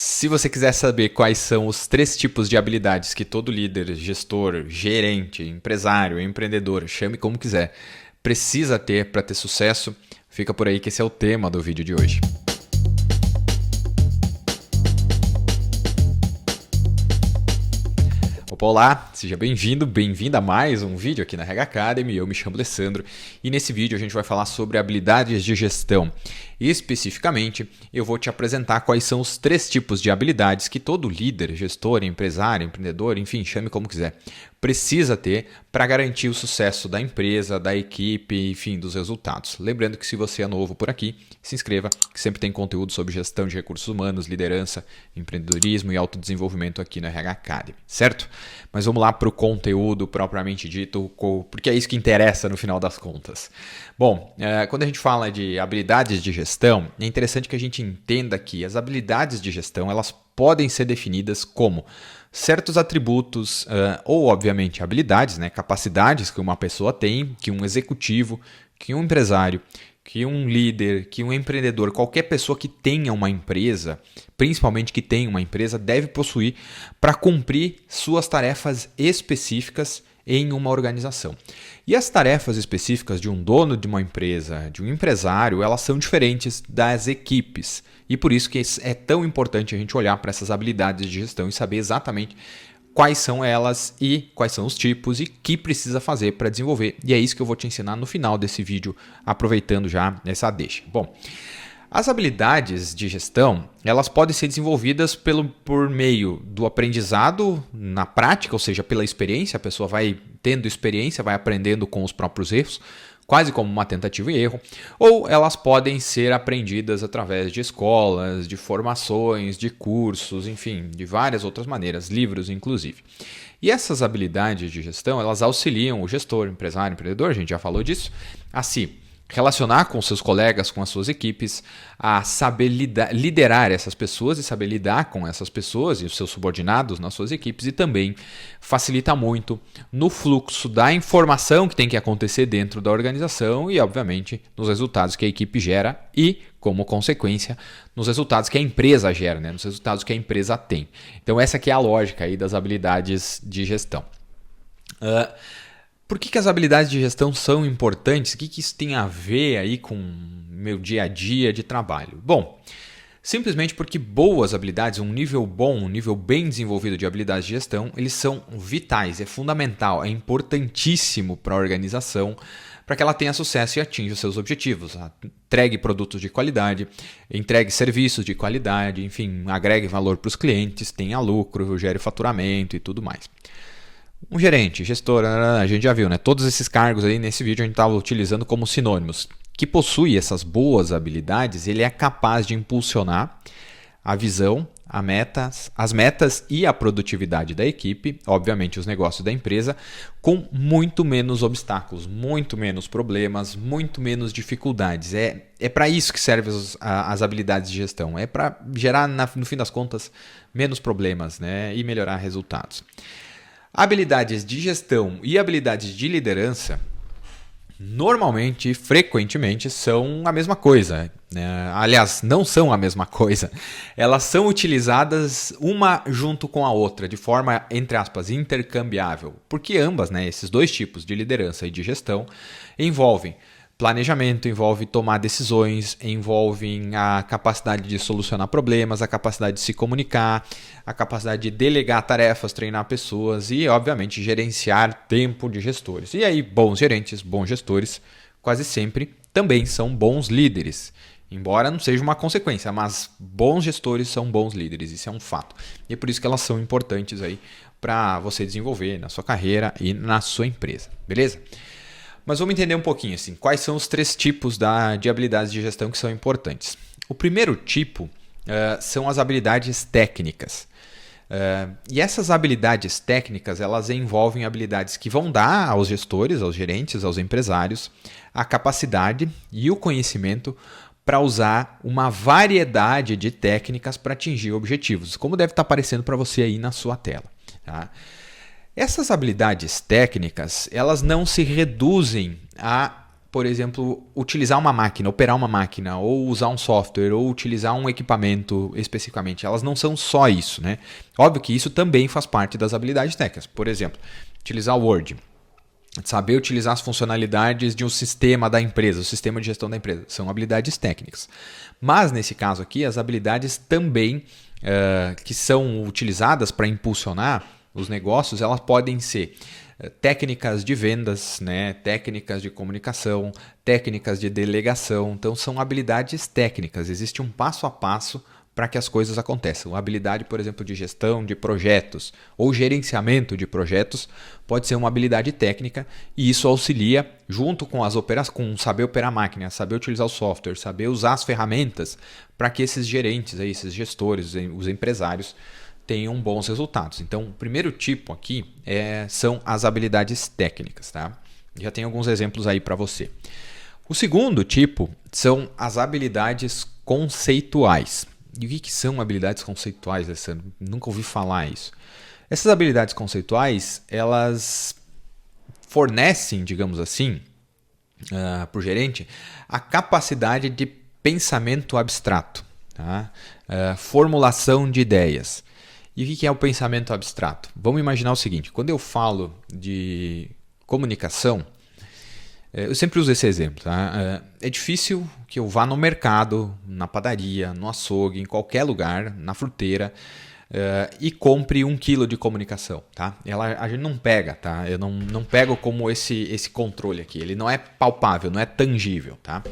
Se você quiser saber quais são os 3 tipos de habilidades que todo líder, gestor, gerente, empresário, empreendedor, chame como quiser, precisa ter para ter sucesso, fica por aí que esse é o tema do vídeo de hoje. Opa, olá, seja bem-vindo, bem-vinda a mais um vídeo aqui na Rega Academy. Eu me chamo Alessandro e nesse vídeo a gente vai falar sobre habilidades de gestão. Especificamente, eu vou te apresentar quais são os 3 tipos de habilidades que todo líder, gestor, empresário, empreendedor, enfim, chame como quiser, precisa ter para garantir o sucesso da empresa, da equipe, enfim, dos resultados. Lembrando que se você é novo por aqui, se inscreva, que sempre tem conteúdo sobre gestão de recursos humanos, liderança, empreendedorismo e autodesenvolvimento aqui na RH Academy, certo? Mas vamos lá para o conteúdo propriamente dito, porque é isso que interessa no final das contas. Bom, quando a gente fala de habilidades de gestão, é interessante que a gente entenda que as habilidades de gestão elas podem ser definidas como certos atributos ou, obviamente, habilidades, capacidades que uma pessoa tem, que um executivo, que um empresário, que um líder, que um empreendedor, qualquer pessoa que tenha uma empresa, principalmente que tenha uma empresa, deve possuir para cumprir suas tarefas específicas em uma organização. E as tarefas específicas de um dono de uma empresa, de um empresário, elas são diferentes das equipes. E por isso que é tão importante a gente olhar para essas habilidades de gestão e saber exatamente quais são elas e quais são os tipos e o que precisa fazer para desenvolver. E é isso que eu vou te ensinar no final desse vídeo, aproveitando já essa deixa. Bom, as habilidades de gestão, elas podem ser desenvolvidas por meio do aprendizado na prática, ou seja, pela experiência, a pessoa vai tendo experiência, vai aprendendo com os próprios erros, quase como uma tentativa e erro, ou elas podem ser aprendidas através de escolas, de formações, de cursos, enfim, de várias outras maneiras, livros inclusive. E essas habilidades de gestão, elas auxiliam o gestor, empresário, empreendedor, a gente já falou disso, a se relacionar com seus colegas, com as suas equipes, a saber liderar essas pessoas e saber lidar com essas pessoas e os seus subordinados nas suas equipes e também facilita muito no fluxo da informação que tem que acontecer dentro da organização e, obviamente, nos resultados que a equipe gera e, como consequência, nos resultados que a empresa gera, nos resultados que a empresa tem. Então, essa aqui é a lógica aí das habilidades de gestão. Por que as habilidades de gestão são importantes? O que isso tem a ver aí com o meu dia a dia de trabalho? Bom, simplesmente porque boas habilidades, um nível bom, um nível bem desenvolvido de habilidades de gestão, eles são vitais, é fundamental, é importantíssimo para a organização para que ela tenha sucesso e atinja os seus objetivos. Entregue produtos de qualidade, entregue serviços de qualidade, enfim, agregue valor para os clientes, tenha lucro, gere faturamento e tudo mais. Um gerente, gestor, a gente já viu, Todos esses cargos aí nesse vídeo a gente estava utilizando como sinônimos. Que possui essas boas habilidades, ele é capaz de impulsionar a visão, as metas e a produtividade da equipe, obviamente os negócios da empresa, com muito menos obstáculos, muito menos problemas, muito menos dificuldades. É para isso que servem as habilidades de gestão, é para gerar, no fim das contas, menos problemas e melhorar resultados. Habilidades de gestão e habilidades de liderança normalmente, frequentemente, são a mesma coisa. Aliás, não são a mesma coisa. Elas são utilizadas uma junto com a outra, de forma, entre aspas, intercambiável. Porque ambas, esses 2 tipos de liderança e de gestão, envolvem planejamento, envolve tomar decisões, envolvem a capacidade de solucionar problemas, a capacidade de se comunicar, a capacidade de delegar tarefas, treinar pessoas e, obviamente, gerenciar tempo de gestores. E aí, bons gerentes, bons gestores, quase sempre também são bons líderes. Embora não seja uma consequência, mas bons gestores são bons líderes, isso é um fato. E é por isso que elas são importantes aí para você desenvolver na sua carreira e na sua empresa, beleza? Mas vamos entender um pouquinho assim, quais são os 3 tipos de habilidades de gestão que são importantes. O primeiro tipo são as habilidades técnicas. E essas habilidades técnicas, elas envolvem habilidades que vão dar aos gestores, aos gerentes, aos empresários, a capacidade e o conhecimento para usar uma variedade de técnicas para atingir objetivos, como deve estar aparecendo para você aí na sua tela. Tá? Essas habilidades técnicas, elas não se reduzem a por exemplo, utilizar uma máquina, operar uma máquina, ou usar um software, ou utilizar um equipamento especificamente. Elas não são só isso, né? Óbvio que isso também faz parte das habilidades técnicas. Por exemplo, utilizar o Word, saber utilizar as funcionalidades de um sistema da empresa, o sistema de gestão da empresa. São habilidades técnicas. Mas, nesse caso aqui, as habilidades também que são utilizadas para impulsionar os negócios, elas podem ser técnicas de vendas, né? Técnicas de comunicação, técnicas de delegação. Então, são habilidades técnicas. Existe um passo a passo para que as coisas aconteçam. A habilidade, por exemplo, de gestão de projetos ou gerenciamento de projetos pode ser uma habilidade técnica e isso auxilia, junto com com saber operar a máquina, saber utilizar o software, saber usar as ferramentas para que esses gerentes, esses gestores, os empresários tenham bons resultados. Então, o primeiro tipo aqui são as habilidades técnicas. Tá? Já tem alguns exemplos aí para você. O segundo tipo são as habilidades conceituais. E o que são habilidades conceituais, Alessandro? Nunca ouvi falar isso. Essas habilidades conceituais, elas fornecem, digamos assim, para o gerente, a capacidade de pensamento abstrato, tá? Formulação de ideias. E o que é o pensamento abstrato? Vamos imaginar o seguinte, quando eu falo de comunicação, eu sempre uso esse exemplo. Tá? É difícil que eu vá no mercado, na padaria, no açougue, em qualquer lugar, na fruteira, e compre 1 quilo de comunicação. Tá? A gente não pega, tá? Eu não pego como esse controle aqui. Ele não é palpável, não é tangível. Tá?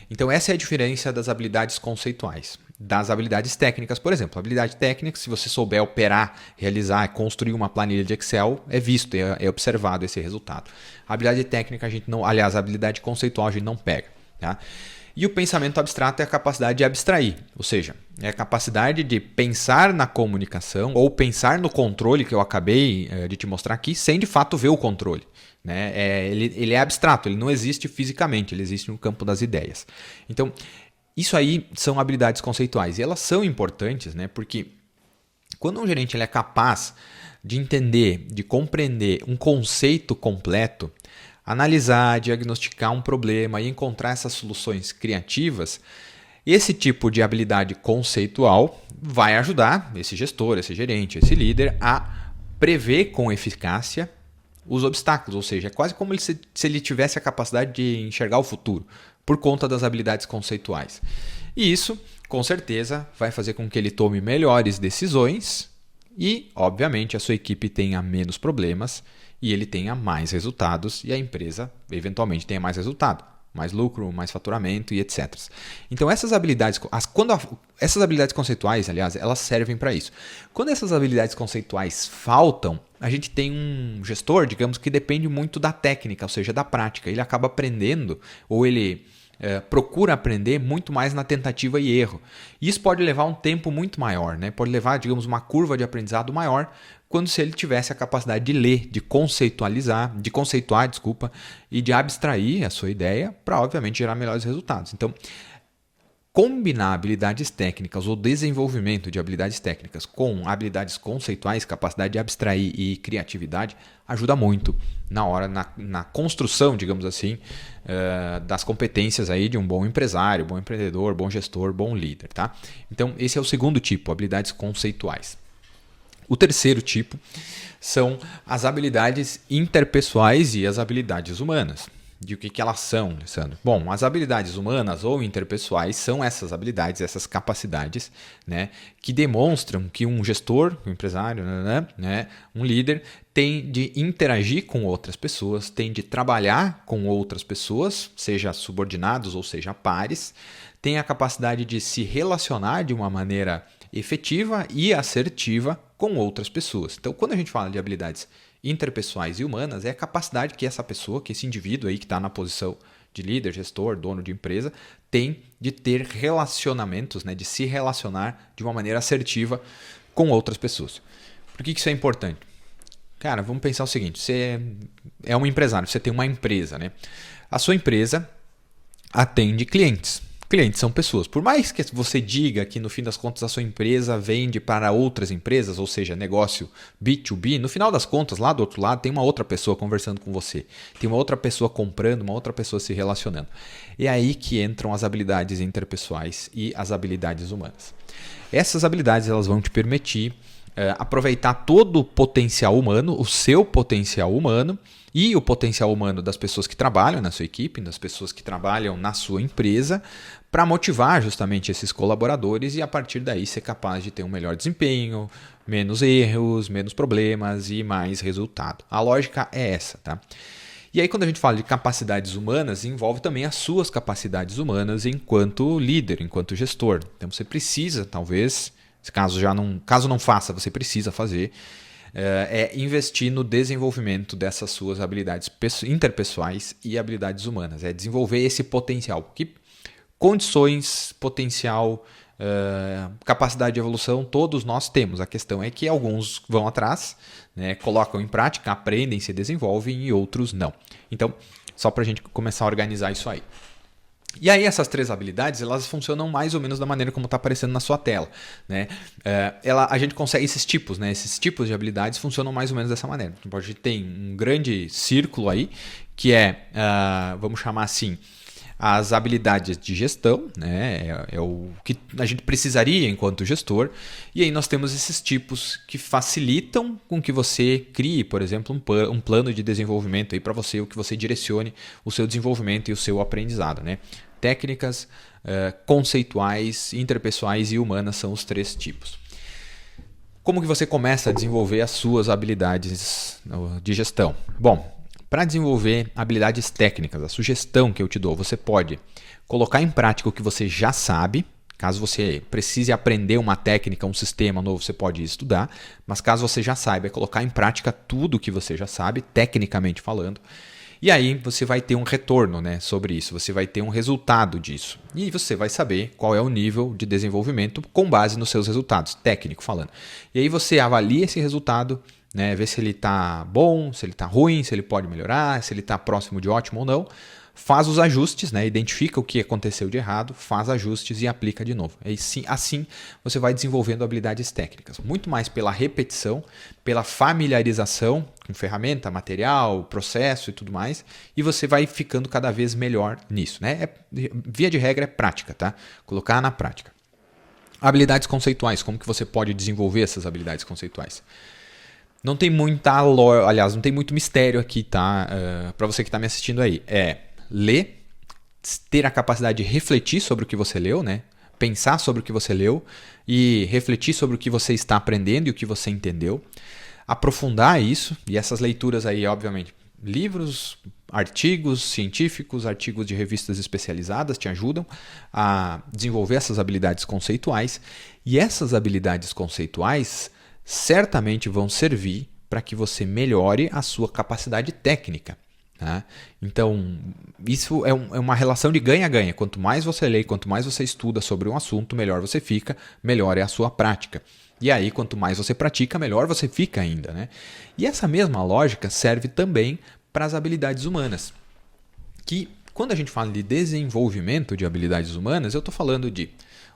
Então essa é a diferença das habilidades conceituais. Das habilidades técnicas, por exemplo. Habilidade técnica, se você souber operar, realizar, construir uma planilha de Excel, é visto, é observado esse resultado. A habilidade técnica, a gente não, aliás, a habilidade conceitual a gente não pega. Tá? E o pensamento abstrato é a capacidade de abstrair, ou seja, é a capacidade de pensar na comunicação ou pensar no controle que eu acabei de te mostrar aqui, sem de fato ver o controle. Né? Ele é abstrato, ele não existe fisicamente, ele existe no campo das ideias. Então, isso aí são habilidades conceituais e elas são importantes, né? Porque quando um gerente ele é capaz de entender, de compreender um conceito completo, analisar, diagnosticar um problema e encontrar essas soluções criativas, esse tipo de habilidade conceitual vai ajudar esse gestor, esse gerente, esse líder a prever com eficácia os obstáculos, ou seja, é quase como se ele tivesse a capacidade de enxergar o futuro, por conta das habilidades conceituais. E isso, com certeza, vai fazer com que ele tome melhores decisões e, obviamente, a sua equipe tenha menos problemas e ele tenha mais resultados e a empresa, eventualmente, tenha mais resultado, mais lucro, mais faturamento e etc. Então, essas habilidades, essas habilidades conceituais, aliás, elas servem para isso. Quando essas habilidades conceituais faltam, a gente tem um gestor, digamos, que depende muito da técnica, ou seja, da prática. Ele acaba aprendendo ou ele procura aprender muito mais na tentativa e erro. E isso pode levar um tempo muito maior, né? Pode levar, digamos, uma curva de aprendizado maior quando se ele tivesse a capacidade de ler, de conceituar, e de abstrair a sua ideia para, obviamente, gerar melhores resultados. Então, combinar habilidades técnicas ou desenvolvimento de habilidades técnicas com habilidades conceituais, capacidade de abstrair e criatividade, ajuda muito na construção, digamos assim, das competências aí de um bom empresário, bom empreendedor, bom gestor, bom líder. Tá? Então, esse é o segundo tipo, habilidades conceituais. O terceiro tipo são as habilidades interpessoais e as habilidades humanas. De o que elas são, Alessandro? Bom, as habilidades humanas ou interpessoais são essas habilidades, essas capacidades, né, que demonstram que um gestor, um empresário, um líder, tem de interagir com outras pessoas, tem de trabalhar com outras pessoas, seja subordinados ou seja pares, tem a capacidade de se relacionar de uma maneira efetiva e assertiva com outras pessoas. Então, quando a gente fala de habilidades interpessoais e humanas, é a capacidade que essa pessoa, que esse indivíduo aí que está na posição de líder, gestor, dono de empresa, tem de ter relacionamentos, né, de se relacionar de uma maneira assertiva com outras pessoas. Por que isso é importante? Cara, vamos pensar o seguinte, você é um empresário, você tem uma empresa, né? A sua empresa atende clientes. Clientes são pessoas. Por mais que você diga que no fim das contas a sua empresa vende para outras empresas, ou seja, negócio B2B, no final das contas, lá do outro lado, tem uma outra pessoa conversando com você. Tem uma outra pessoa comprando, uma outra pessoa se relacionando. É aí que entram as habilidades interpessoais e as habilidades humanas. Essas habilidades elas vão te permitir aproveitar todo o potencial humano, o seu potencial humano, e o potencial humano das pessoas que trabalham na sua equipe, das pessoas que trabalham na sua empresa, para motivar justamente esses colaboradores e a partir daí ser capaz de ter um melhor desempenho, menos erros, menos problemas e mais resultado. A lógica é essa, tá? E aí quando a gente fala de capacidades humanas, envolve também as suas capacidades humanas enquanto líder, enquanto gestor. Então você precisa, talvez, caso não faça, você precisa fazer, investir no desenvolvimento dessas suas habilidades interpessoais e habilidades humanas. É desenvolver esse potencial. Que condições, potencial, capacidade de evolução, todos nós temos. A questão é que alguns vão atrás, né, colocam em prática, aprendem, se desenvolvem e outros não. Então, só para a gente começar a organizar isso aí. E aí essas 3 habilidades, elas funcionam mais ou menos da maneira como está aparecendo na sua tela, né? A gente consegue esses tipos, né? Esses tipos de habilidades funcionam mais ou menos dessa maneira. A gente tem um grande círculo aí, que vamos chamar assim, as habilidades de gestão, né? É o que a gente precisaria enquanto gestor. E aí nós temos esses tipos que facilitam com que você crie, por exemplo, um plano de desenvolvimento para você, o que você direcione o seu desenvolvimento e o seu aprendizado, né? Técnicas, conceituais, interpessoais e humanas são os 3 tipos. Como que você começa a desenvolver as suas habilidades de gestão? Bom, para desenvolver habilidades técnicas, a sugestão que eu te dou, você pode colocar em prática o que você já sabe. Caso você precise aprender uma técnica, um sistema novo, você pode estudar. Mas caso você já saiba, é colocar em prática tudo o que você já sabe, tecnicamente falando. E aí você vai ter um retorno, né, sobre isso, você vai ter um resultado disso. E você vai saber qual é o nível de desenvolvimento com base nos seus resultados, técnico falando. E aí você avalia esse resultado, né, ver se ele está bom, se ele está ruim, se ele pode melhorar, se ele está próximo de ótimo ou não. Faz os ajustes, né, identifica o que aconteceu de errado, faz ajustes e aplica de novo. E assim você vai desenvolvendo habilidades técnicas. Muito mais pela repetição, pela familiarização com ferramenta, material, processo e tudo mais. E você vai ficando cada vez melhor nisso, né? Via de regra é prática, tá? Colocar na prática. Habilidades conceituais. Como que você pode desenvolver essas habilidades conceituais? Não tem não tem muito mistério aqui, tá? Para você que está me assistindo aí. Ler, ter a capacidade de refletir sobre o que você leu, né? Pensar sobre o que você leu e refletir sobre o que você está aprendendo e o que você entendeu. Aprofundar isso, e essas leituras aí, obviamente, livros, artigos científicos, artigos de revistas especializadas te ajudam a desenvolver essas habilidades conceituais. E essas habilidades conceituais certamente vão servir para que você melhore a sua capacidade técnica. Tá? Então, isso é uma relação de ganha-ganha. Quanto mais você lê, quanto mais você estuda sobre um assunto, melhor você fica, melhor é a sua prática. E aí, quanto mais você pratica, melhor você fica ainda. Né? E essa mesma lógica serve também para as habilidades humanas. Que, quando a gente fala de desenvolvimento de habilidades humanas, eu estou falando de,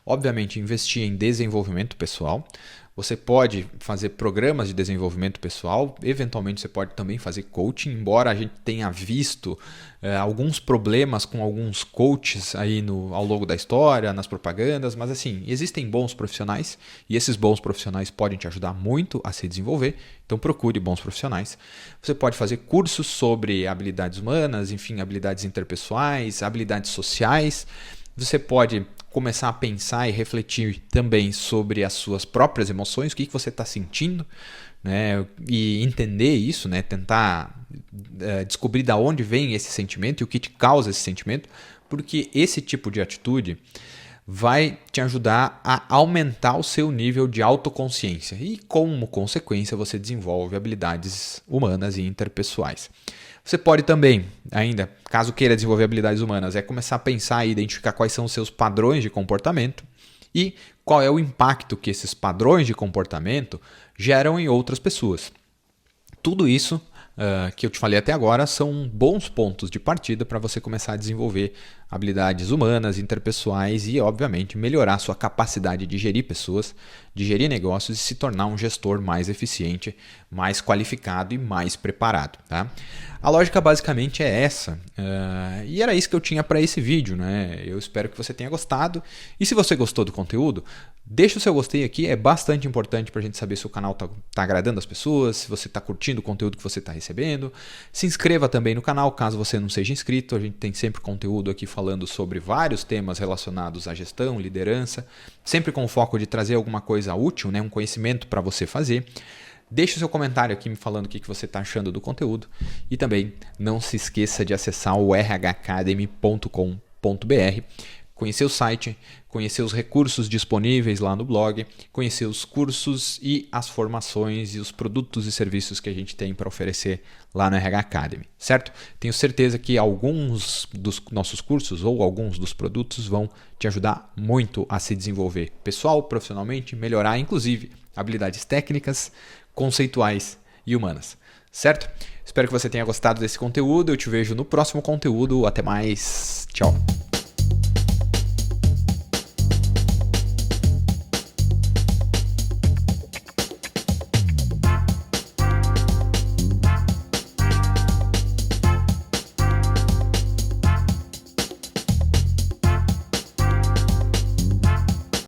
obviamente, investir em desenvolvimento pessoal. Você pode fazer programas de desenvolvimento pessoal, eventualmente você pode também fazer coaching, embora a gente tenha visto alguns problemas com alguns coaches aí ao longo da história, nas propagandas, mas assim, existem bons profissionais e esses bons profissionais podem te ajudar muito a se desenvolver, então procure bons profissionais. Você pode fazer cursos sobre habilidades humanas, enfim, habilidades interpessoais, habilidades sociais. Você pode começar a pensar e refletir também sobre as suas próprias emoções, o que você está sentindo, né? E entender isso, né? Tentar descobrir de onde vem esse sentimento e o que te causa esse sentimento, porque esse tipo de atitude vai te ajudar a aumentar o seu nível de autoconsciência e, como consequência, você desenvolve habilidades humanas e interpessoais. Você pode também, ainda, caso queira desenvolver habilidades humanas, começar a pensar e identificar quais são os seus padrões de comportamento e qual é o impacto que esses padrões de comportamento geram em outras pessoas. Tudo isso que eu te falei até agora são bons pontos de partida para você começar a desenvolver habilidades humanas, interpessoais e, obviamente, melhorar sua capacidade de gerir pessoas, de gerir negócios e se tornar um gestor mais eficiente, mais qualificado e mais preparado. Tá? A lógica basicamente é essa, e era isso que eu tinha para esse vídeo. Né? Eu espero que você tenha gostado, e se você gostou do conteúdo, deixa o seu gostei aqui, é bastante importante para a gente saber se o canal está agradando as pessoas, se você está curtindo o conteúdo que você está recebendo. Se inscreva também no canal, caso você não seja inscrito, a gente tem sempre conteúdo aqui falando sobre vários temas relacionados à gestão, liderança, sempre com o foco de trazer alguma coisa útil, né? Um conhecimento para você fazer. Deixe o seu comentário aqui me falando o que você está achando do conteúdo e também não se esqueça de acessar o rhacademy.com.br, conhecer o site, conhecer os recursos disponíveis lá no blog, conhecer os cursos e as formações e os produtos e serviços que a gente tem para oferecer lá no RH Academy, certo? Tenho certeza que alguns dos nossos cursos ou alguns dos produtos vão te ajudar muito a se desenvolver pessoal, profissionalmente, melhorar inclusive habilidades técnicas, conceituais e humanas, certo? Espero que você tenha gostado desse conteúdo, eu te vejo no próximo conteúdo, até mais, tchau!